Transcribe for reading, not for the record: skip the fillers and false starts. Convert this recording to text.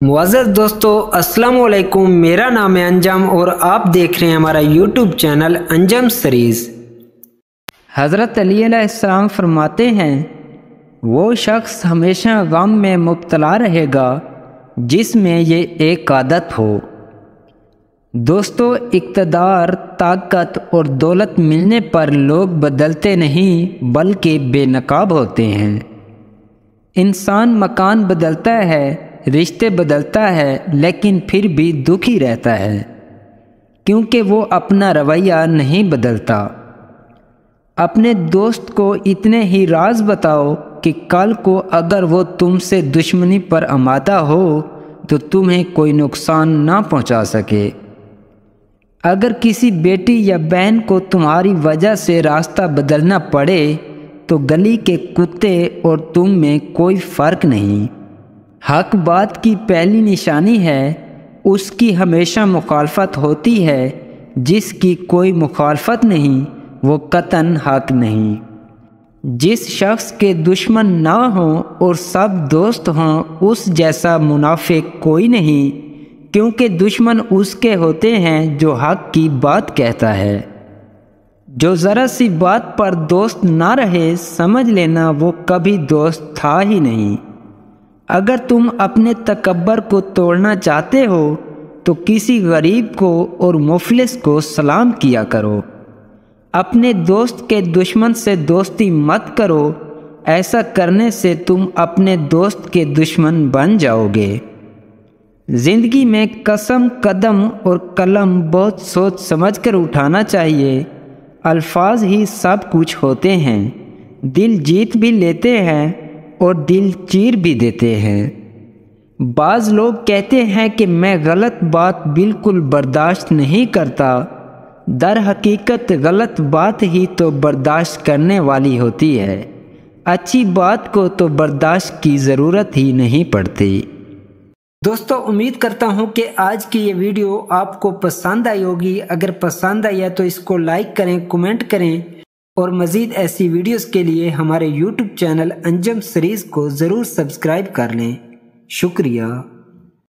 معزز دوستو السلام علیکم، میرا نام ہے انجم اور آپ دیکھ رہے ہیں ہمارا یوٹیوب چینل انجم سیریز۔ حضرت علی علیہ السلام فرماتے ہیں وہ شخص ہمیشہ غم میں مبتلا رہے گا جس میں یہ ایک عادت ہو۔ دوستو، اقتدار، طاقت اور دولت ملنے پر لوگ بدلتے نہیں بلکہ بے نقاب ہوتے ہیں۔ انسان مکان بدلتا ہے، رشتے بدلتا ہے، لیکن پھر بھی دکھی رہتا ہے کیونکہ وہ اپنا رویہ نہیں بدلتا۔ اپنے دوست کو اتنے ہی راز بتاؤ کہ کل کو اگر وہ تم سے دشمنی پر آمادہ ہو تو تمہیں کوئی نقصان نہ پہنچا سکے۔ اگر کسی بیٹی یا بہن کو تمہاری وجہ سے راستہ بدلنا پڑے تو گلی کے کتے اور تم میں کوئی فرق نہیں۔ حق بات کی پہلی نشانی ہے، اس کی ہمیشہ مخالفت ہوتی ہے، جس کی کوئی مخالفت نہیں وہ قطعاً حق نہیں۔ جس شخص کے دشمن نہ ہوں اور سب دوست ہوں اس جیسا منافق کوئی نہیں، کیونکہ دشمن اس کے ہوتے ہیں جو حق کی بات کہتا ہے۔ جو ذرا سی بات پر دوست نہ رہے سمجھ لینا وہ کبھی دوست تھا ہی نہیں۔ اگر تم اپنے تکبر کو توڑنا چاہتے ہو تو کسی غریب کو اور مفلس کو سلام کیا کرو۔ اپنے دوست کے دشمن سے دوستی مت کرو، ایسا کرنے سے تم اپنے دوست کے دشمن بن جاؤ گے۔ زندگی میں قدم اور قلم بہت سوچ سمجھ کر اٹھانا چاہیے۔ الفاظ ہی سب کچھ ہوتے ہیں، دل جیت بھی لیتے ہیں اور دل چیر بھی دیتے ہیں۔ بعض لوگ کہتے ہیں کہ میں غلط بات بالکل برداشت نہیں کرتا، در حقیقت غلط بات ہی تو برداشت کرنے والی ہوتی ہے، اچھی بات کو تو برداشت کی ضرورت ہی نہیں پڑتی۔ دوستو، امید کرتا ہوں کہ آج کی یہ ویڈیو آپ کو پسند آئی ہوگی۔ اگر پسند آئی ہے تو اس کو لائک کریں، کمنٹ کریں اور مزید ایسی ویڈیوز کے لیے ہمارے یوٹیوب چینل انجم سیریز کو ضرور سبسکرائب کر لیں۔ شکریہ۔